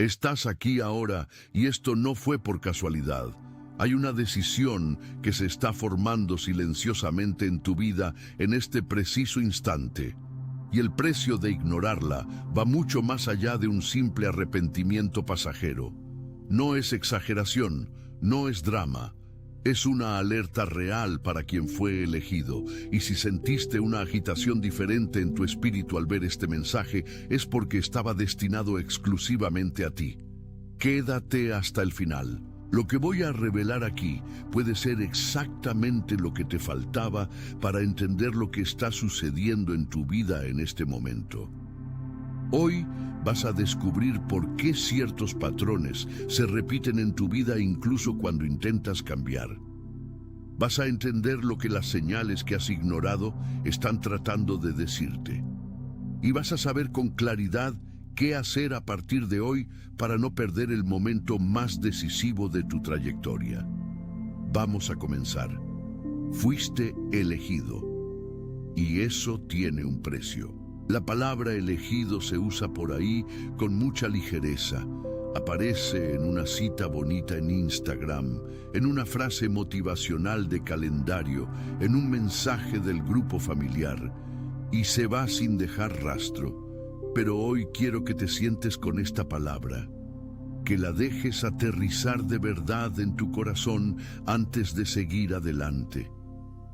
Estás aquí ahora y esto no fue por casualidad. Hay una decisión que se está formando silenciosamente en tu vida en este preciso instante. Y el precio de ignorarla va mucho más allá de un simple arrepentimiento pasajero. No es exageración, no es drama. Es una alerta real para quien fue elegido, y si sentiste una agitación diferente en tu espíritu al ver este mensaje, es porque estaba destinado exclusivamente a ti. Quédate hasta el final. Lo que voy a revelar aquí puede ser exactamente lo que te faltaba para entender lo que está sucediendo en tu vida en este momento. Hoy vas a descubrir por qué ciertos patrones se repiten en tu vida incluso cuando intentas cambiar. Vas a entender lo que las señales que has ignorado están tratando de decirte. Y vas a saber con claridad qué hacer a partir de hoy para no perder el momento más decisivo de tu trayectoria. Vamos a comenzar. Fuiste elegido. Y eso tiene un precio. La palabra elegido se usa por ahí con mucha ligereza. Aparece en una cita bonita en Instagram, en una frase motivacional de calendario, en un mensaje del grupo familiar, y se va sin dejar rastro. Pero hoy quiero que te sientes con esta palabra, que la dejes aterrizar de verdad en tu corazón antes de seguir adelante.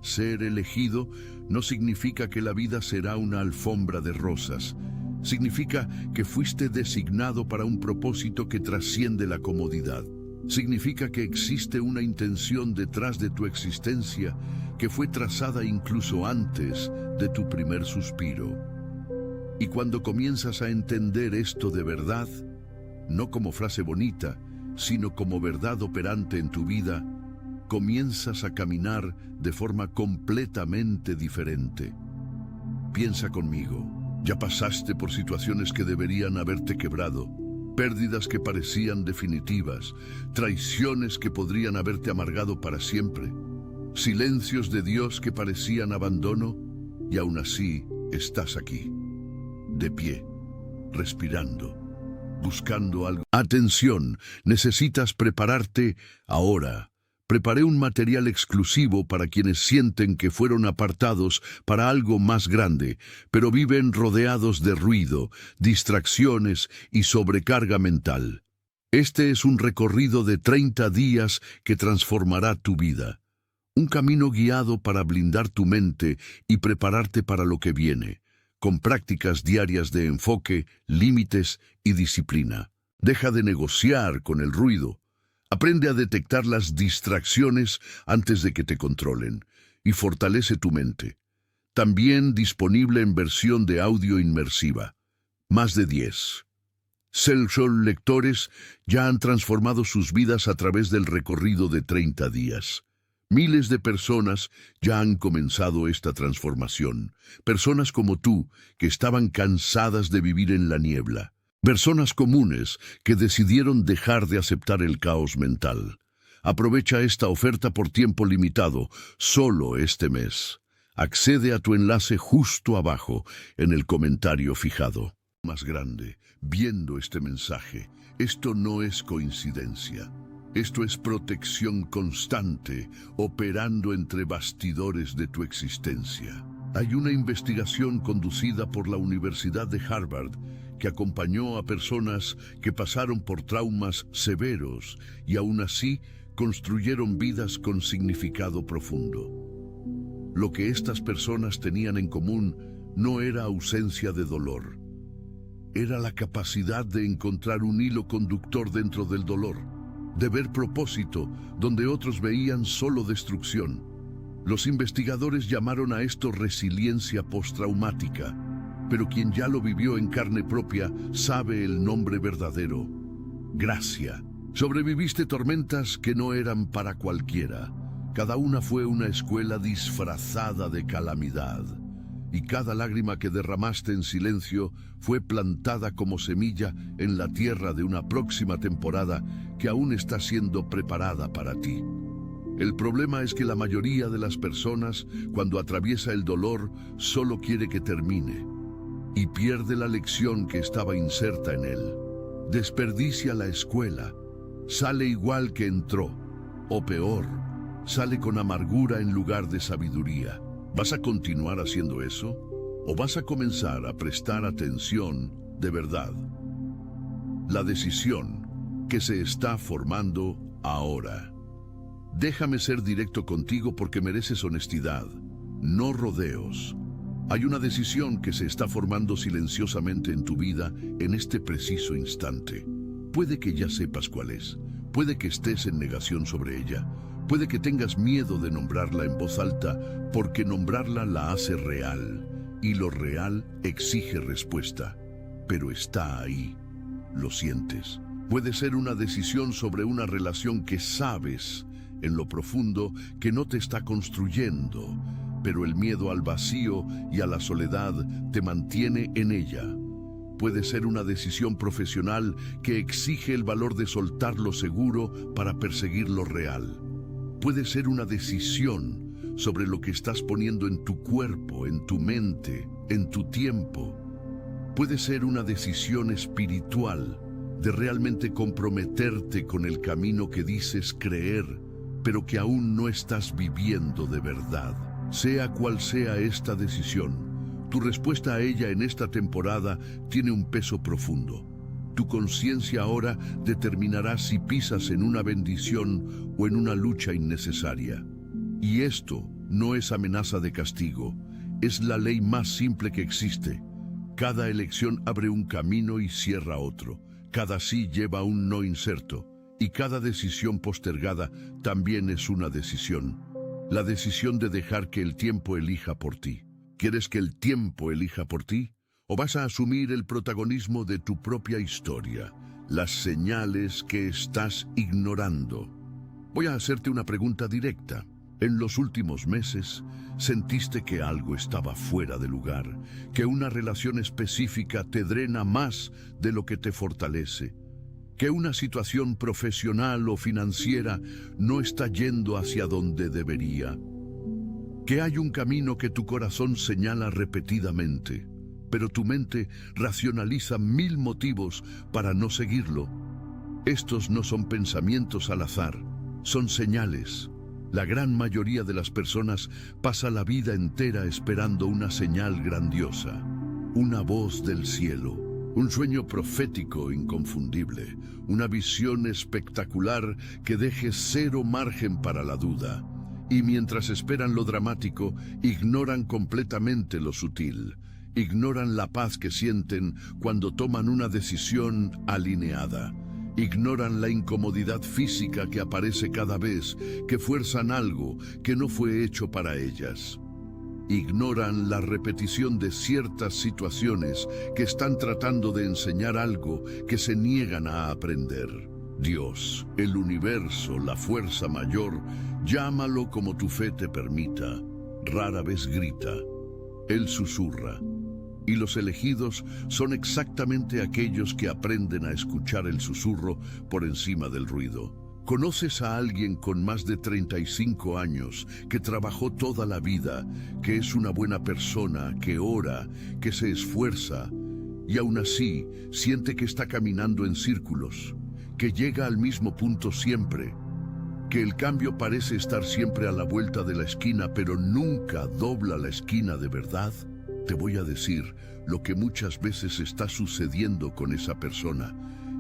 Ser elegido no significa que la vida será una alfombra de rosas. Significa que fuiste designado para un propósito que trasciende la comodidad. Significa que existe una intención detrás de tu existencia que fue trazada incluso antes de tu primer suspiro. Y cuando comienzas a entender esto de verdad, no como frase bonita, sino como verdad operante en tu vida, comienzas a caminar de forma completamente diferente. Piensa conmigo, ya pasaste por situaciones que deberían haberte quebrado, pérdidas que parecían definitivas, traiciones que podrían haberte amargado para siempre, silencios de Dios que parecían abandono, y aún así estás aquí, de pie, respirando, buscando algo. Atención, necesitas prepararte ahora. Preparé un material exclusivo para quienes sienten que fueron apartados para algo más grande, pero viven rodeados de ruido, distracciones y sobrecarga mental. Este es un recorrido de 30 días que transformará tu vida. Un camino guiado para blindar tu mente y prepararte para lo que viene, con prácticas diarias de enfoque, límites y disciplina. Deja de negociar con el ruido. Aprende a detectar las distracciones antes de que te controlen y fortalece tu mente. También disponible en versión de audio inmersiva. Más de 10. Self-Soul lectores ya han transformado sus vidas a través del recorrido de 30 días. Miles de personas ya han comenzado esta transformación. Personas como tú que estaban cansadas de vivir en la niebla. Personas comunes que decidieron dejar de aceptar el caos mental. Aprovecha esta oferta por tiempo limitado, solo este mes. Accede a tu enlace justo abajo, en el comentario fijado. Más grande, viendo este mensaje, esto no es coincidencia. Esto es protección constante, operando entre bastidores de tu existencia. Hay una investigación conducida por la Universidad de Harvard que acompañó a personas que pasaron por traumas severos y aún así construyeron vidas con significado profundo. Lo que estas personas tenían en común no era ausencia de dolor. Era la capacidad de encontrar un hilo conductor dentro del dolor, de ver propósito donde otros veían solo destrucción. Los investigadores llamaron a esto resiliencia postraumática, pero quien ya lo vivió en carne propia sabe el nombre verdadero: gracia. Sobreviviste tormentas que no eran para cualquiera. Cada una fue una escuela disfrazada de calamidad. Y cada lágrima que derramaste en silencio fue plantada como semilla en la tierra de una próxima temporada que aún está siendo preparada para ti. El problema es que la mayoría de las personas, cuando atraviesa el dolor, solo quiere que termine y pierde la lección que estaba inserta en él. desperdicia la escuela, sale igual que entró, o peor, sale con amargura en lugar de sabiduría. ¿Vas a continuar haciendo eso? ¿O vas a comenzar a prestar atención de verdad? La decisión que se está formando ahora. Déjame ser directo contigo porque mereces honestidad, no rodeos. Hay una decisión que se está formando silenciosamente en tu vida en este preciso instante. Puede que ya sepas cuál es, puede que estés en negación sobre ella, puede que tengas miedo de nombrarla en voz alta porque nombrarla la hace real y lo real exige respuesta, pero está ahí, lo sientes. Puede ser una decisión sobre una relación que sabes en lo profundo que no te está construyendo, pero el miedo al vacío y a la soledad te mantiene en ella. Puede ser una decisión profesional que exige el valor de soltar lo seguro para perseguir lo real. Puede ser una decisión sobre lo que estás poniendo en tu cuerpo, en tu mente, en tu tiempo. Puede ser una decisión espiritual de realmente comprometerte con el camino que dices creer, pero que aún no estás viviendo de verdad. Sea cual sea esta decisión, tu respuesta a ella en esta temporada tiene un peso profundo. Tu conciencia ahora determinará si pisas en una bendición o en una lucha innecesaria. Y esto no es amenaza de castigo, es la ley más simple que existe. Cada elección abre un camino y cierra otro. Cada sí lleva un no inserto. Y cada decisión postergada también es una decisión. La decisión de dejar que el tiempo elija por ti. ¿Quieres que el tiempo elija por ti? ¿O vas a asumir el protagonismo de tu propia historia? Las señales que estás ignorando. Voy a hacerte una pregunta directa. En los últimos meses, ¿sentiste que algo estaba fuera de lugar? ¿Que una relación específica te drena más de lo que te fortalece? ¿Que una situación profesional o financiera no está yendo hacia donde debería? ¿Que hay un camino que tu corazón señala repetidamente, pero tu mente racionaliza 1000 motivos para no seguirlo? Estos no son pensamientos al azar, son señales. La gran mayoría de las personas pasa la vida entera esperando una señal grandiosa, una voz del cielo, un sueño profético inconfundible, una visión espectacular que deje cero margen para la duda. Y mientras esperan lo dramático, ignoran completamente lo sutil, ignoran la paz que sienten cuando toman una decisión alineada. Ignoran la incomodidad física que aparece cada vez que fuerzan algo que no fue hecho para ellas. Ignoran la repetición de ciertas situaciones que están tratando de enseñar algo que se niegan a aprender. Dios, el universo, la fuerza mayor, llámalo como tu fe te permita. Rara vez grita. Él susurra. Y los elegidos son exactamente aquellos que aprenden a escuchar el susurro por encima del ruido. ¿Conoces a alguien con más de 35 años que trabajó toda la vida, que es una buena persona, que ora, que se esfuerza y aún así siente que está caminando en círculos, que llega al mismo punto siempre, que el cambio parece estar siempre a la vuelta de la esquina, pero nunca dobla la esquina de verdad? Te voy a decir lo que muchas veces está sucediendo con esa persona.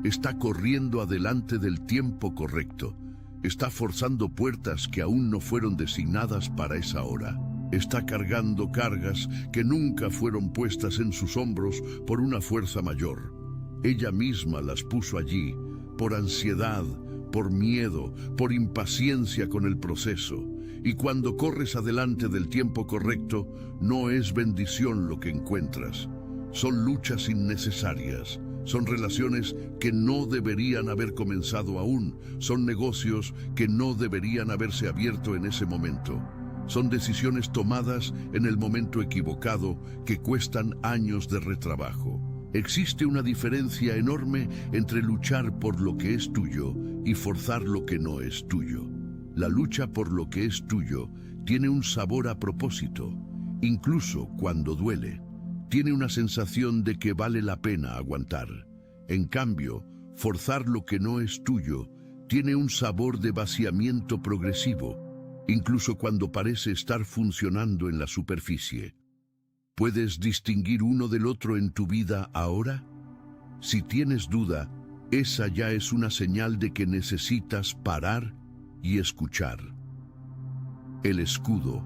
Está corriendo adelante del tiempo correcto. Está forzando puertas que aún no fueron designadas para esa hora. Está cargando cargas que nunca fueron puestas en sus hombros por una fuerza mayor. Ella misma las puso allí, por ansiedad, por miedo, por impaciencia con el proceso. Y cuando corres adelante del tiempo correcto, no es bendición lo que encuentras. Son luchas innecesarias. Son relaciones que no deberían haber comenzado aún. Son negocios que no deberían haberse abierto en ese momento. Son decisiones tomadas en el momento equivocado que cuestan años de retrabajo. Existe una diferencia enorme entre luchar por lo que es tuyo y forzar lo que no es tuyo. La lucha por lo que es tuyo tiene un sabor a propósito, incluso cuando duele. Tiene una sensación de que vale la pena aguantar. En cambio, Forzar lo que no es tuyo tiene un sabor de vaciamiento progresivo, incluso cuando parece estar funcionando en la superficie. ¿Puedes distinguir uno del otro en tu vida ahora? Si tienes duda, esa ya es una señal de que necesitas parar y escuchar. El escudo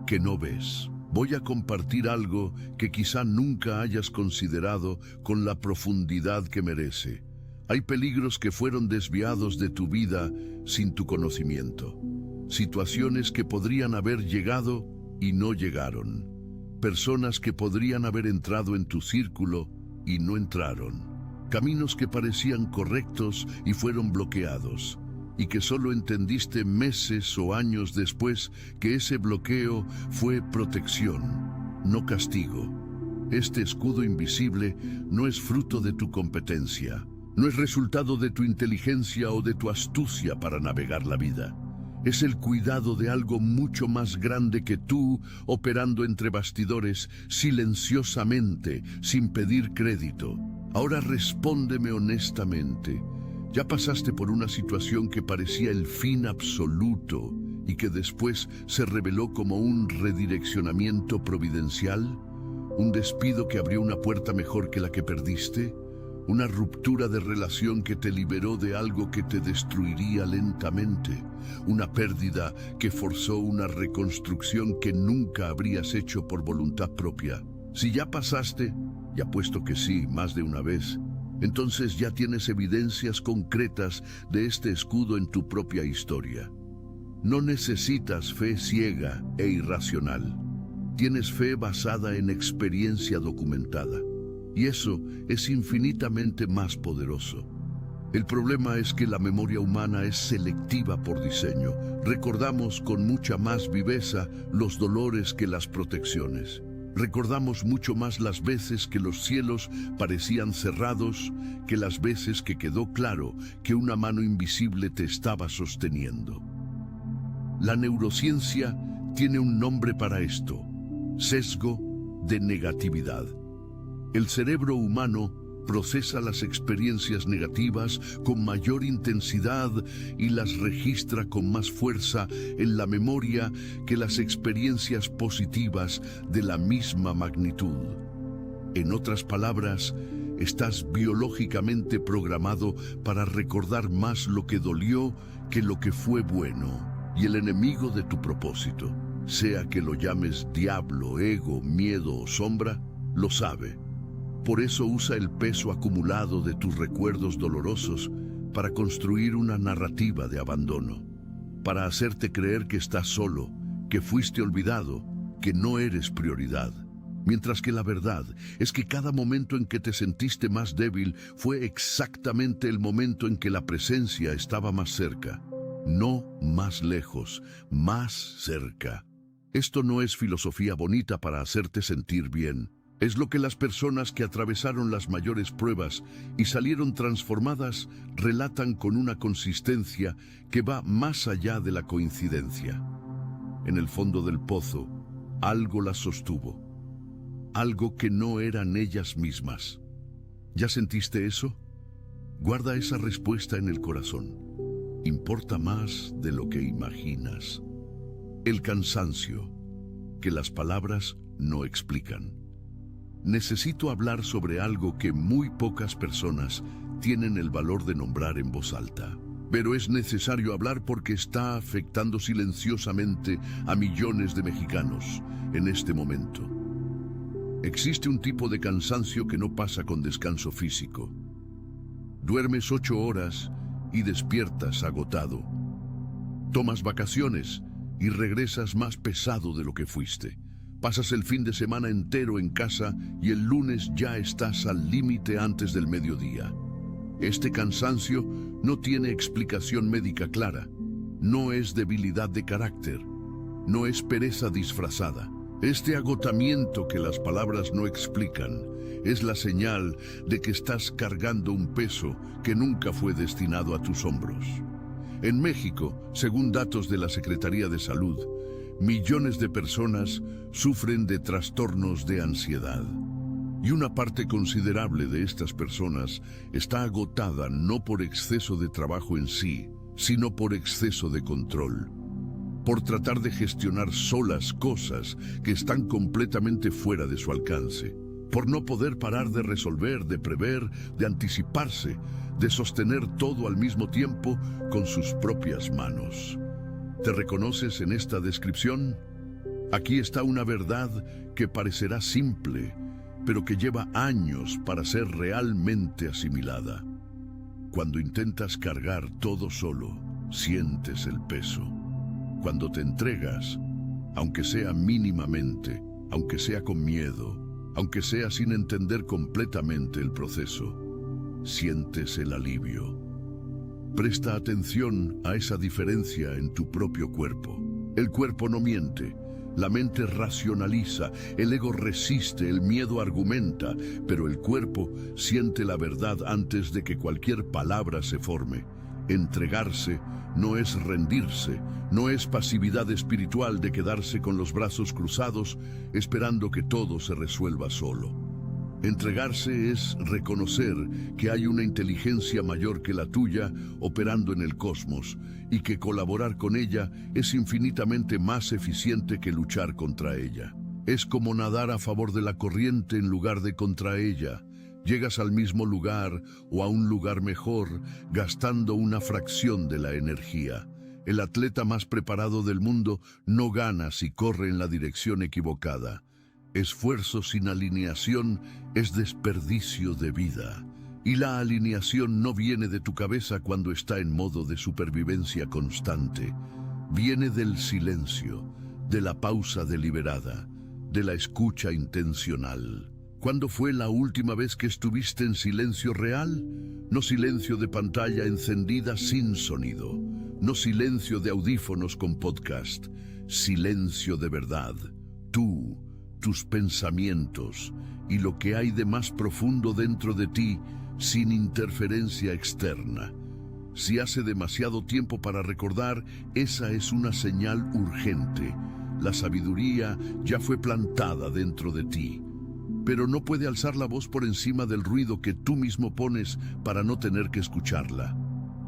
que no ves. Voy a compartir algo que quizá nunca hayas considerado con la profundidad que merece. Hay peligros que fueron desviados de tu vida sin tu conocimiento. Situaciones que podrían haber llegado y no llegaron. Personas que podrían haber entrado en tu círculo y no entraron. Caminos que parecían correctos y fueron bloqueados. Y que solo entendiste meses o años después que ese bloqueo fue protección, no castigo. Este escudo invisible no es fruto de tu competencia, no es resultado de tu inteligencia o de tu astucia para navegar la vida. Es el cuidado de algo mucho más grande que tú, operando entre bastidores, silenciosamente, sin pedir crédito. Ahora respóndeme honestamente. ¿Ya pasaste por una situación que parecía el fin absoluto y que después se reveló como un redireccionamiento providencial? ¿Un despido que abrió una puerta mejor que la que perdiste? ¿Una ruptura de relación que te liberó de algo que te destruiría lentamente? ¿Una pérdida que forzó una reconstrucción que nunca habrías hecho por voluntad propia? Si ya pasaste, y apuesto que sí, más de una vez, entonces ya tienes evidencias concretas de este escudo en tu propia historia. No necesitas fe ciega e irracional. Tienes fe basada en experiencia documentada. Y eso es infinitamente más poderoso. El problema es que la memoria humana es selectiva por diseño. Recordamos con mucha más viveza los dolores que las protecciones. Recordamos mucho más las veces que los cielos parecían cerrados que las veces que quedó claro que una mano invisible te estaba sosteniendo. La neurociencia tiene un nombre para esto: sesgo de negatividad. El cerebro humano procesa las experiencias negativas con mayor intensidad y las registra con más fuerza en la memoria que las experiencias positivas de la misma magnitud. En otras palabras, estás biológicamente programado para recordar más lo que dolió que lo que fue bueno. Y el enemigo de tu propósito, sea que lo llames diablo, ego, miedo o sombra, lo sabe. Por eso usa el peso acumulado de tus recuerdos dolorosos para construir una narrativa de abandono, para hacerte creer que estás solo, que fuiste olvidado, que no eres prioridad. Mientras que la verdad es que cada momento en que te sentiste más débil fue exactamente el momento en que la presencia estaba más cerca. No más lejos, más cerca. Esto no es filosofía bonita para hacerte sentir bien. Es lo que las personas que atravesaron las mayores pruebas y salieron transformadas relatan con una consistencia que va más allá de la coincidencia. En el fondo del pozo, algo las sostuvo. Algo que no eran ellas mismas. ¿Ya sentiste eso? Guarda esa respuesta en el corazón. Importa más de lo que imaginas. El cansancio, que las palabras no explican. Necesito hablar sobre algo que muy pocas personas tienen el valor de nombrar en voz alta. Pero es necesario hablar porque está afectando silenciosamente a millones de mexicanos en este momento. Existe un tipo de cansancio que no pasa con descanso físico. Duermes 8 horas y despiertas agotado. Tomas vacaciones y regresas más pesado de lo que fuiste. Pasas el fin de semana entero en casa y el lunes ya estás al límite antes del mediodía. Este cansancio no tiene explicación médica clara. No es debilidad de carácter. No es pereza disfrazada. Este agotamiento que las palabras no explican es la señal de que estás cargando un peso que nunca fue destinado a tus hombros. En México, según datos de la Secretaría de Salud, millones de personas sufren de trastornos de ansiedad. Y una parte considerable de estas personas está agotada no por exceso de trabajo en sí, sino por exceso de control, por tratar de gestionar solas cosas que están completamente fuera de su alcance, por no poder parar de resolver, de prever, de anticiparse, de sostener todo al mismo tiempo con sus propias manos. ¿Te reconoces en esta descripción? Aquí está una verdad que parecerá simple, pero que lleva años para ser realmente asimilada. Cuando intentas cargar todo solo, sientes el peso. Cuando te entregas, aunque sea mínimamente, aunque sea con miedo, aunque sea sin entender completamente el proceso, sientes el alivio. Presta atención a esa diferencia en tu propio cuerpo. El cuerpo no miente. La mente racionaliza, el ego resiste, el miedo argumenta, pero el cuerpo siente la verdad antes de que cualquier palabra se forme. Entregarse no es rendirse, no es pasividad espiritual de quedarse con los brazos cruzados esperando que todo se resuelva solo. Entregarse es reconocer que hay una inteligencia mayor que la tuya operando en el cosmos y que colaborar con ella es infinitamente más eficiente que luchar contra ella. Es como nadar a favor de la corriente en lugar de contra ella. Llegas al mismo lugar o a un lugar mejor gastando una fracción de la energía. El atleta más preparado del mundo no gana si corre en la dirección equivocada. Esfuerzo sin alineación es desperdicio de vida. Y la alineación no viene de tu cabeza cuando está en modo de supervivencia constante. Viene del silencio, de la pausa deliberada, de la escucha intencional. ¿Cuándo fue la última vez que estuviste en silencio real? No silencio de pantalla encendida sin sonido. No silencio de audífonos con podcast. Silencio de verdad. Tú, tus pensamientos y lo que hay de más profundo dentro de ti sin interferencia externa. Si hace demasiado tiempo para recordar, esa es una señal urgente. La sabiduría ya fue plantada dentro de ti, pero no puede alzar la voz por encima del ruido que tú mismo pones para no tener que escucharla.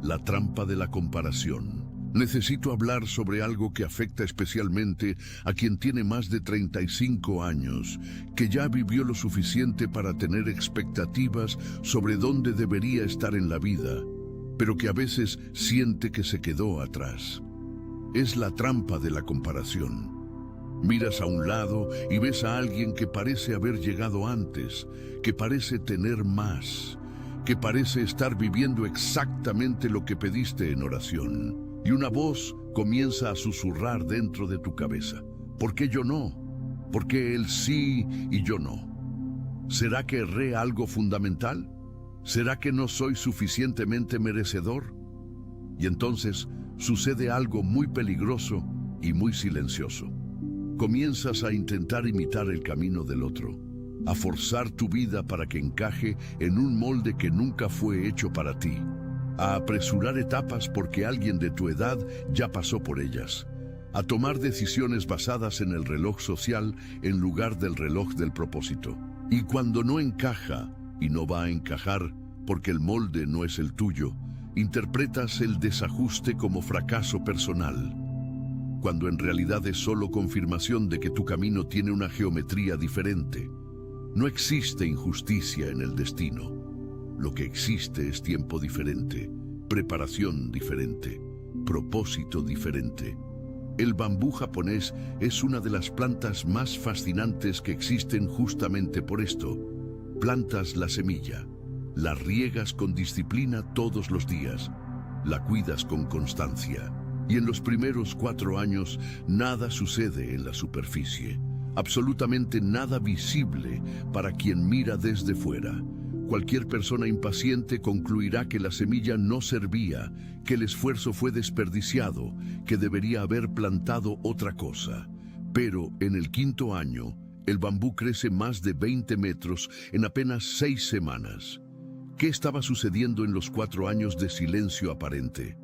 La trampa de la comparación. Necesito hablar sobre algo que afecta especialmente a quien tiene más de 35 años, que ya vivió lo suficiente para tener expectativas sobre dónde debería estar en la vida, pero que a veces siente que se quedó atrás. Es la trampa de la comparación. Miras a un lado y ves a alguien que parece haber llegado antes, que parece tener más, que parece estar viviendo exactamente lo que pediste en oración. Y una voz comienza a susurrar dentro de tu cabeza. ¿Por qué yo no? ¿Por qué él sí y yo no? ¿Será que erré algo fundamental? ¿Será que no soy suficientemente merecedor? Y entonces sucede algo muy peligroso y muy silencioso. Comienzas a intentar imitar el camino del otro, a forzar tu vida para que encaje en un molde que nunca fue hecho para ti, a apresurar etapas porque alguien de tu edad ya pasó por ellas, a tomar decisiones basadas en el reloj social en lugar del reloj del propósito. Y cuando no encaja, y no va a encajar porque el molde no es el tuyo, interpretas el desajuste como fracaso personal, cuando en realidad es solo confirmación de que tu camino tiene una geometría diferente. No existe injusticia en el destino. Lo que existe es tiempo diferente, preparación diferente, propósito diferente. El bambú japonés es una de las plantas más fascinantes que existen justamente por esto. Plantas la semilla, la riegas con disciplina todos los días, la cuidas con constancia. Y en los primeros 4 años nada sucede en la superficie, absolutamente nada visible para quien mira desde fuera. Cualquier persona impaciente concluirá que la semilla no servía, que el esfuerzo fue desperdiciado, que debería haber plantado otra cosa. Pero en el 5.º año, el bambú crece más de 20 metros en apenas 6 semanas. ¿Qué estaba sucediendo en los 4 años de silencio aparente?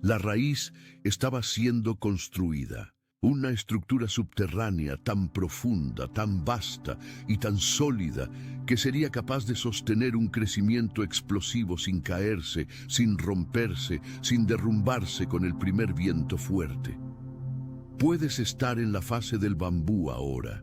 La raíz estaba siendo construida. Una estructura subterránea tan profunda, tan vasta y tan sólida que sería capaz de sostener un crecimiento explosivo sin caerse, sin romperse, sin derrumbarse con el primer viento fuerte. Puedes estar en la fase del bambú ahora,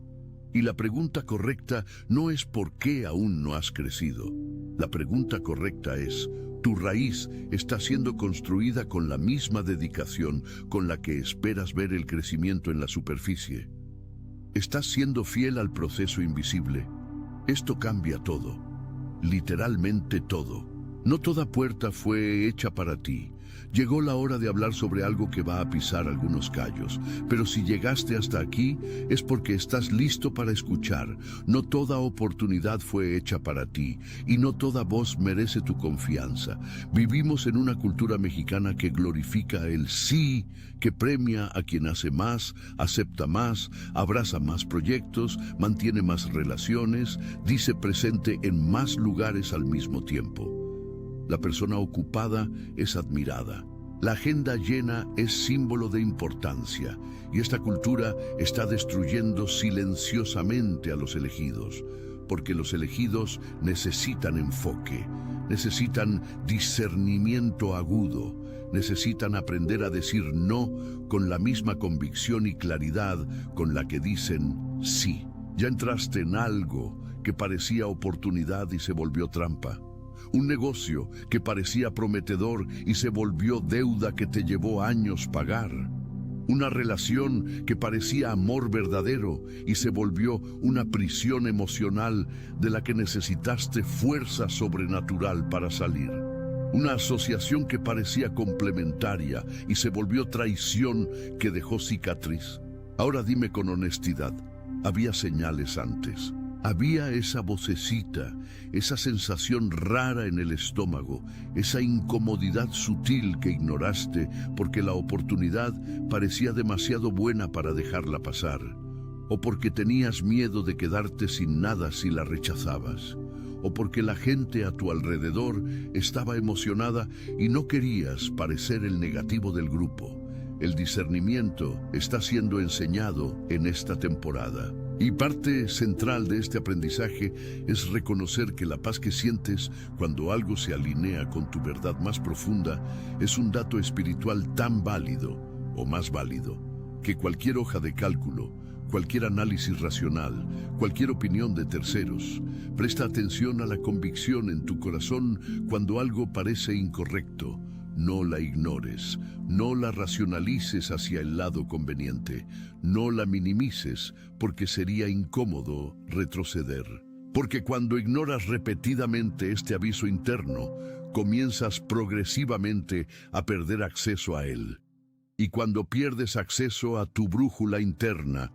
y la pregunta correcta no es ¿por qué aún no has crecido? La pregunta correcta es: ¿tu raíz está siendo construida con la misma dedicación con la que esperas ver el crecimiento en la superficie? ¿Estás siendo fiel al proceso invisible? Esto cambia todo, literalmente todo. No toda puerta fue hecha para ti. Llegó la hora de hablar sobre algo que va a pisar algunos callos, pero si llegaste hasta aquí es porque estás listo para escuchar. No toda oportunidad fue hecha para ti y no toda voz merece tu confianza. Vivimos en una cultura mexicana que glorifica el sí, que premia a quien hace más, acepta más, abraza más proyectos, mantiene más relaciones, dice presente en más lugares al mismo tiempo. La persona ocupada es admirada. La agenda llena es símbolo de importancia, y esta cultura está destruyendo silenciosamente a los elegidos, porque los elegidos necesitan enfoque, necesitan discernimiento agudo, necesitan aprender a decir no con la misma convicción y claridad con la que dicen sí. Ya entraste en algo que parecía oportunidad y se volvió trampa. Un negocio que parecía prometedor y se volvió deuda que te llevó años pagar. Una relación que parecía amor verdadero y se volvió una prisión emocional de la que necesitaste fuerza sobrenatural para salir. Una asociación que parecía complementaria y se volvió traición que dejó cicatriz. Ahora dime con honestidad, ¿había señales antes? Había esa vocecita, esa sensación rara en el estómago, esa incomodidad sutil que ignoraste porque la oportunidad parecía demasiado buena para dejarla pasar, o porque tenías miedo de quedarte sin nada si la rechazabas, o porque la gente a tu alrededor estaba emocionada y no querías parecer el negativo del grupo. El discernimiento está siendo enseñado en esta temporada. Y parte central de este aprendizaje es reconocer que la paz que sientes cuando algo se alinea con tu verdad más profunda es un dato espiritual tan válido, o más válido, que cualquier hoja de cálculo, cualquier análisis racional, cualquier opinión de terceros. Presta atención a la convicción en tu corazón cuando algo parece incorrecto. No la ignores, no la racionalices hacia el lado conveniente, no la minimices porque sería incómodo retroceder. Porque cuando ignoras repetidamente este aviso interno, comienzas progresivamente a perder acceso a él. Y cuando pierdes acceso a tu brújula interna,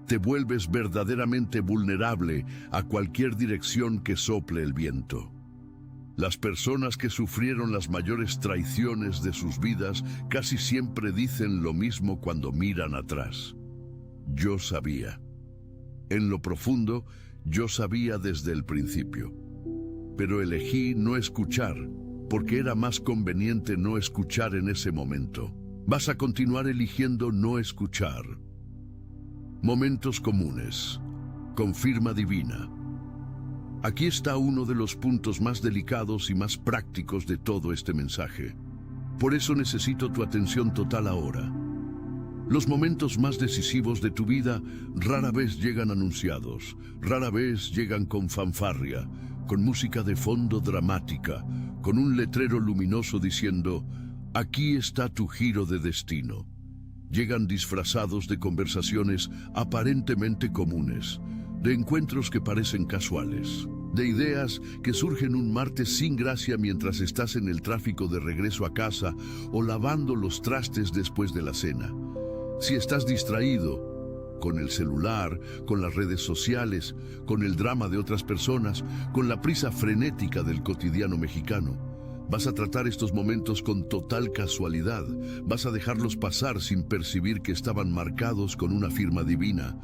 te vuelves verdaderamente vulnerable a cualquier dirección que sople el viento. Las personas que sufrieron las mayores traiciones de sus vidas casi siempre dicen lo mismo cuando miran atrás. Yo sabía. En lo profundo, yo sabía desde el principio. Pero elegí no escuchar, porque era más conveniente no escuchar en ese momento. Vas a continuar eligiendo no escuchar. Momentos comunes. Confirma divina. Aquí está uno de los puntos más delicados y más prácticos de todo este mensaje. Por eso necesito tu atención total ahora. Los momentos más decisivos de tu vida rara vez llegan anunciados, rara vez llegan con fanfarria, con música de fondo dramática, con un letrero luminoso diciendo: aquí está tu giro de destino. Llegan disfrazados de conversaciones aparentemente comunes, de encuentros que parecen casuales, de ideas que surgen un martes sin gracia mientras estás en el tráfico de regreso a casa o lavando los trastes después de la cena. Si estás distraído con el celular, con las redes sociales, con el drama de otras personas, con la prisa frenética del cotidiano mexicano, vas a tratar estos momentos con total casualidad, vas a dejarlos pasar sin percibir que estaban marcados con una firma divina.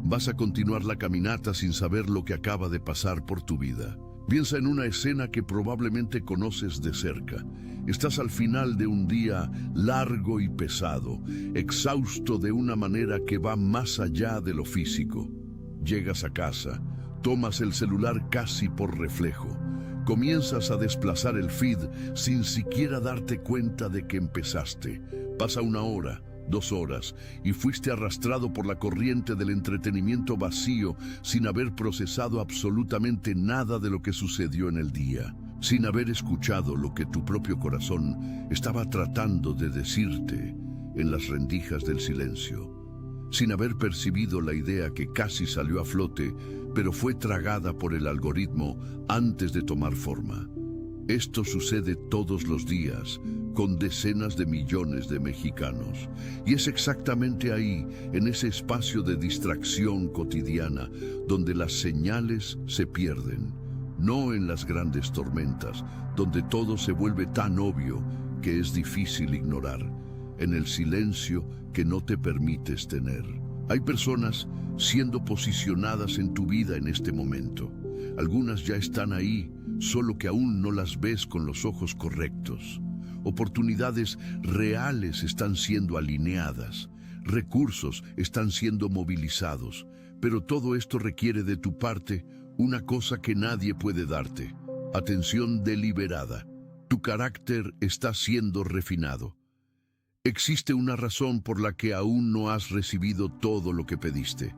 Vas a continuar la caminata sin saber lo que acaba de pasar por tu vida. Piensa en una escena que probablemente conoces de cerca. Estás al final de un día largo y pesado, exhausto de una manera que va más allá de lo físico. Llegas a casa, tomas el celular casi por reflejo. Comienzas a desplazar el feed sin siquiera darte cuenta de que empezaste. Pasa 1 hora, 2 horas, y fuiste arrastrado por la corriente del entretenimiento vacío sin haber procesado absolutamente nada de lo que sucedió en el día, sin haber escuchado lo que tu propio corazón estaba tratando de decirte en las rendijas del silencio, sin haber percibido la idea que casi salió a flote, pero fue tragada por el algoritmo antes de tomar forma. Esto sucede todos los días con decenas de millones de mexicanos. Y es exactamente ahí, en ese espacio de distracción cotidiana, donde las señales se pierden. No en las grandes tormentas, donde todo se vuelve tan obvio que es difícil ignorar. En el silencio que no te permites tener. Hay personas siendo posicionadas en tu vida en este momento. Algunas ya están ahí, solo que aún no las ves con los ojos correctos. Oportunidades reales están siendo alineadas, recursos están siendo movilizados, pero todo esto requiere de tu parte una cosa que nadie puede darte: atención deliberada. Tu carácter está siendo refinado. Existe una razón por la que aún no has recibido todo lo que pediste.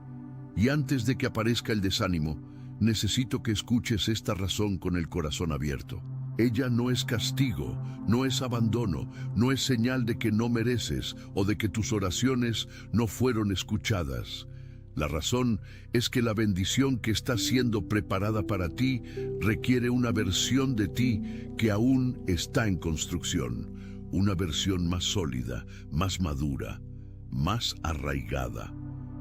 Y antes de que aparezca el desánimo, necesito que escuches esta razón con el corazón abierto. Ella no es castigo, no es abandono, no es señal de que no mereces o de que tus oraciones no fueron escuchadas. La razón es que la bendición que está siendo preparada para ti requiere una versión de ti que aún está en construcción. Una versión más sólida, más madura, más arraigada.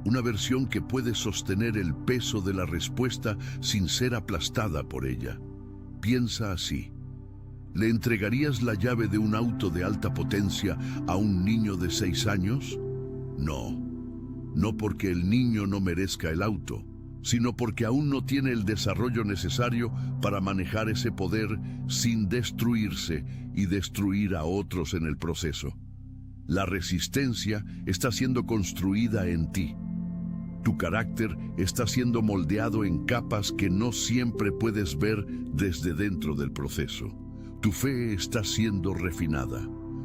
Una versión que puede sostener el peso de la respuesta sin ser aplastada por ella. Piensa así. ¿Le entregarías la llave de un auto de alta potencia a un niño de 6 años? No. No porque el niño no merezca el auto, sino porque aún no tiene el desarrollo necesario para manejar ese poder sin destruirse y destruir a otros en el proceso. La resistencia está siendo construida en ti. Tu carácter está siendo moldeado en capas que no siempre puedes ver desde dentro del proceso. Tu fe está siendo refinada,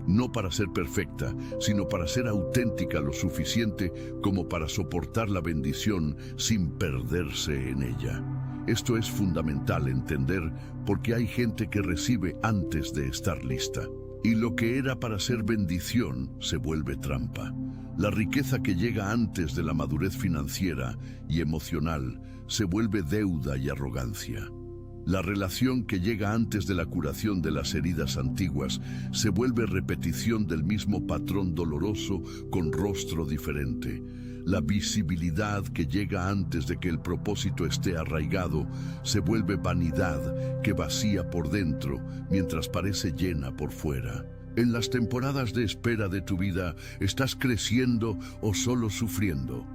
no para ser perfecta, sino para ser auténtica lo suficiente como para soportar la bendición sin perderse en ella. Esto es fundamental entender porque hay gente que recibe antes de estar lista. Y lo que era para ser bendición se vuelve trampa. La riqueza que llega antes de la madurez financiera y emocional se vuelve deuda y arrogancia. La relación que llega antes de la curación de las heridas antiguas se vuelve repetición del mismo patrón doloroso con rostro diferente. La visibilidad que llega antes de que el propósito esté arraigado se vuelve vanidad que vacía por dentro mientras parece llena por fuera. En las temporadas de espera de tu vida, ¿estás creciendo o solo sufriendo?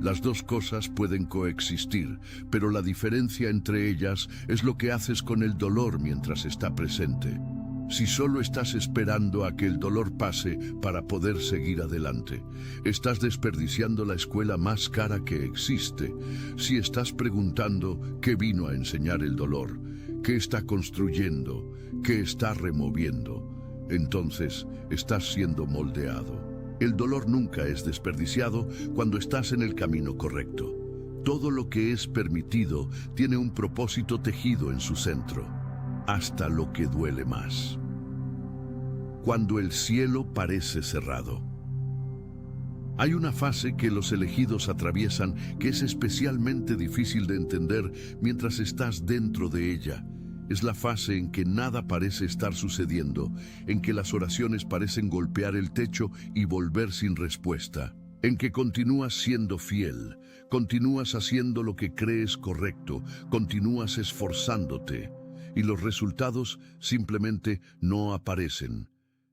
Las dos cosas pueden coexistir, pero la diferencia entre ellas es lo que haces con el dolor mientras está presente. Si solo estás esperando a que el dolor pase para poder seguir adelante, estás desperdiciando la escuela más cara que existe. Si estás preguntando qué vino a enseñar el dolor, qué está construyendo, qué está removiendo, entonces estás siendo moldeado. El dolor nunca es desperdiciado cuando estás en el camino correcto. Todo lo que es permitido tiene un propósito tejido en su centro, hasta lo que duele más. Cuando el cielo parece cerrado. Hay una fase que los elegidos atraviesan que es especialmente difícil de entender mientras estás dentro de ella. Es la fase en que nada parece estar sucediendo, en que las oraciones parecen golpear el techo y volver sin respuesta, en que continúas siendo fiel, continúas haciendo lo que crees correcto, continúas esforzándote, y los resultados simplemente no aparecen.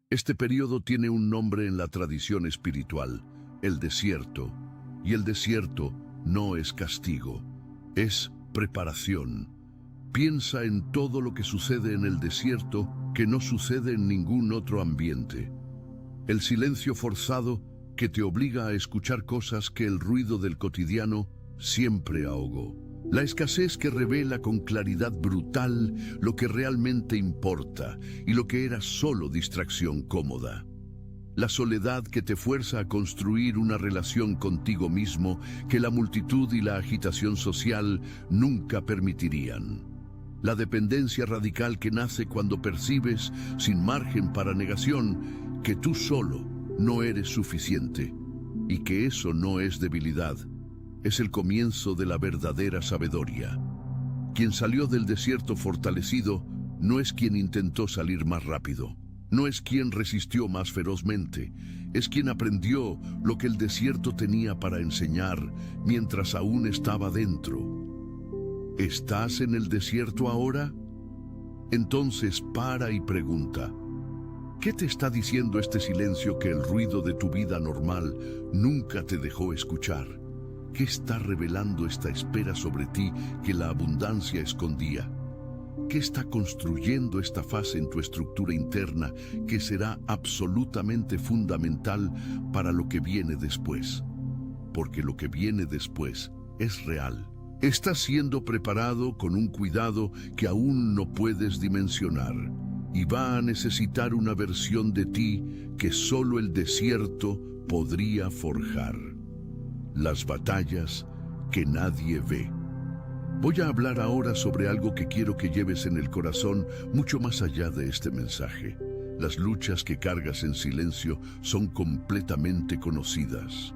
Este periodo tiene un nombre en la tradición espiritual, el desierto, y el desierto no es castigo, es preparación. Piensa en todo lo que sucede en el desierto que no sucede en ningún otro ambiente. El silencio forzado que te obliga a escuchar cosas que el ruido del cotidiano siempre ahogó. La escasez que revela con claridad brutal lo que realmente importa y lo que era solo distracción cómoda. La soledad que te fuerza a construir una relación contigo mismo que la multitud y la agitación social nunca permitirían. La dependencia radical que nace cuando percibes, sin margen para negación, que tú solo no eres suficiente y que eso no es debilidad. Es el comienzo de la verdadera sabiduría. Quien salió del desierto fortalecido no es quien intentó salir más rápido, no es quien resistió más ferozmente, es quien aprendió lo que el desierto tenía para enseñar mientras aún estaba dentro. ¿Estás en el desierto ahora? Entonces para y pregunta, ¿qué te está diciendo este silencio que el ruido de tu vida normal nunca te dejó escuchar? ¿Qué está revelando esta espera sobre ti que la abundancia escondía? ¿Qué está construyendo esta fase en tu estructura interna que será absolutamente fundamental para lo que viene después? Porque lo que viene después es real. Estás siendo preparado con un cuidado que aún no puedes dimensionar y va a necesitar una versión de ti que solo el desierto podría forjar. Las batallas que nadie ve. Voy a hablar ahora sobre algo que quiero que lleves en el corazón mucho más allá de este mensaje. Las luchas que cargas en silencio son completamente conocidas.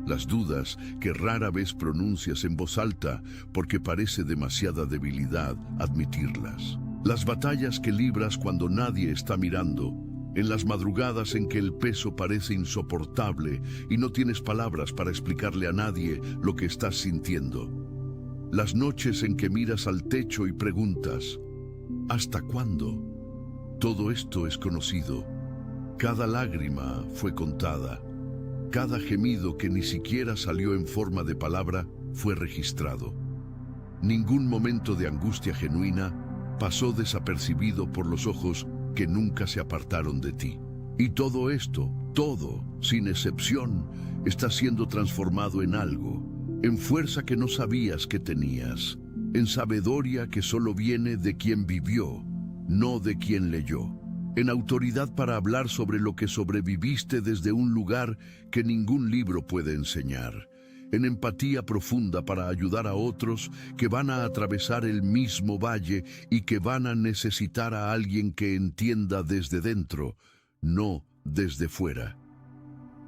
Las dudas que rara vez pronuncias en voz alta porque parece demasiada debilidad admitirlas. Las batallas que libras cuando nadie está mirando. En las madrugadas en que el peso parece insoportable y no tienes palabras para explicarle a nadie lo que estás sintiendo. Las noches en que miras al techo y preguntas, ¿hasta cuándo? Todo esto es conocido. Cada lágrima fue contada. Cada gemido que ni siquiera salió en forma de palabra fue registrado. Ningún momento de angustia genuina pasó desapercibido por los ojos que nunca se apartaron de ti. Y todo esto, todo, sin excepción, está siendo transformado en algo, en fuerza que no sabías que tenías, en sabiduría que solo viene de quien vivió, no de quien leyó, en autoridad para hablar sobre lo que sobreviviste desde un lugar que ningún libro puede enseñar, en empatía profunda para ayudar a otros que van a atravesar el mismo valle y que van a necesitar a alguien que entienda desde dentro, no desde fuera.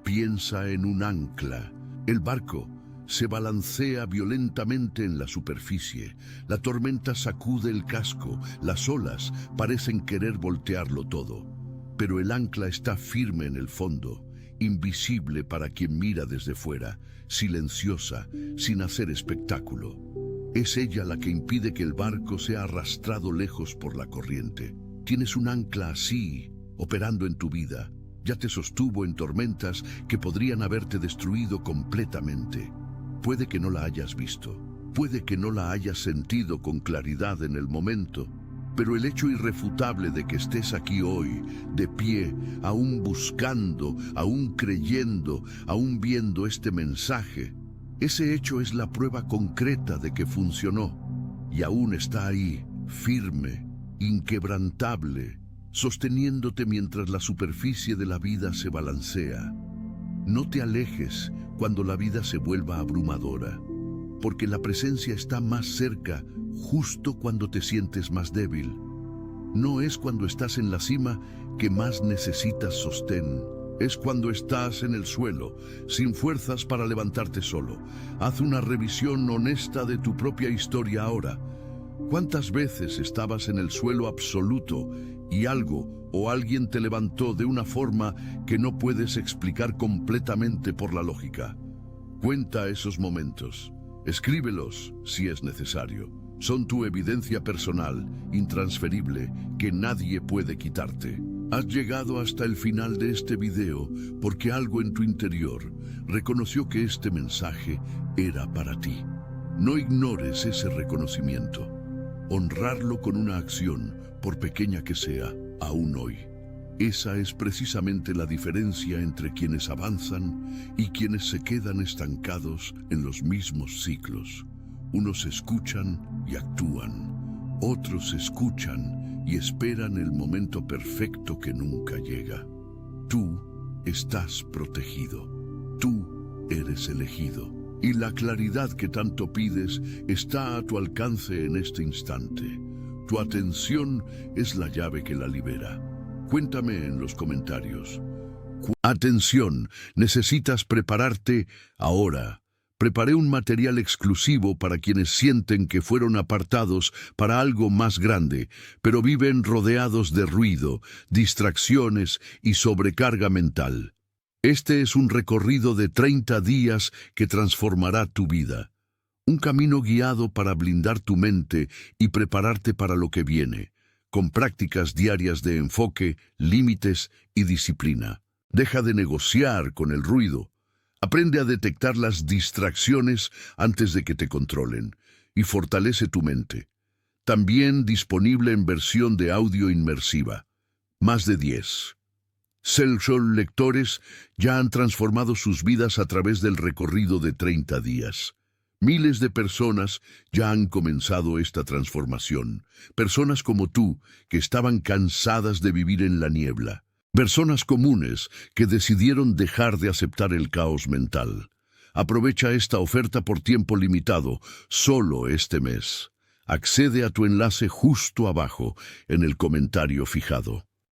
Piensa en un ancla. El barco se balancea violentamente en la superficie. La tormenta sacude el casco. Las olas parecen querer voltearlo todo. Pero el ancla está firme en el fondo, invisible para quien mira desde fuera, silenciosa, sin hacer espectáculo. Es ella la que impide que el barco sea arrastrado lejos por la corriente. Tienes un ancla así, operando en tu vida. Ya te sostuvo en tormentas que podrían haberte destruido completamente. Puede que no la hayas visto, puede que no la hayas sentido con claridad en el momento, pero el hecho irrefutable de que estés aquí hoy, de pie, aún buscando, aún creyendo, aún viendo este mensaje, ese hecho es la prueba concreta de que funcionó. Y aún está ahí, firme, inquebrantable, sosteniéndote mientras la superficie de la vida se balancea. No te alejes cuando la vida se vuelva abrumadora, porque la presencia está más cerca justo cuando te sientes más débil. No es cuando estás en la cima que más necesitas sostén, es cuando estás en el suelo, sin fuerzas para levantarte solo. Haz una revisión honesta de tu propia historia ahora. ¿Cuántas veces estabas en el suelo absoluto y algo o alguien te levantó de una forma que no puedes explicar completamente por la lógica? Cuenta esos momentos. Escríbelos si es necesario. Son tu evidencia personal, intransferible, que nadie puede quitarte. Has llegado hasta el final de este video porque algo en tu interior reconoció que este mensaje era para ti. No ignores ese reconocimiento. honrarlo con una acción, por pequeña que sea, aún hoy. Esa es precisamente la diferencia entre quienes avanzan y quienes se quedan estancados en los mismos ciclos. Unos escuchan y actúan, otros escuchan y esperan el momento perfecto que nunca llega. Tú estás protegido, tú eres elegido, y la claridad que tanto pides está a tu alcance en este instante. Tu atención es la llave que la libera. Cuéntame en los comentarios. Atención, necesitas prepararte ahora. Preparé un material exclusivo para quienes sienten que fueron apartados para algo más grande, pero viven rodeados de ruido, distracciones y sobrecarga mental. Este es un recorrido de 30 días que transformará tu vida. Un camino guiado para blindar tu mente y prepararte para lo que viene, con prácticas diarias de enfoque, límites y disciplina. Deja de negociar con el ruido. Aprende a detectar las distracciones antes de que te controlen y fortalece tu mente. También disponible en versión de audio inmersiva. Más de 10. Self-Soul lectores ya han transformado sus vidas a través del recorrido de 30 días. Miles de personas ya han comenzado esta transformación. Personas como tú, que estaban cansadas de vivir en la niebla. Personas comunes que decidieron dejar de aceptar el caos mental. Aprovecha esta oferta por tiempo limitado, solo este mes. Accede a tu enlace justo abajo, en el comentario fijado.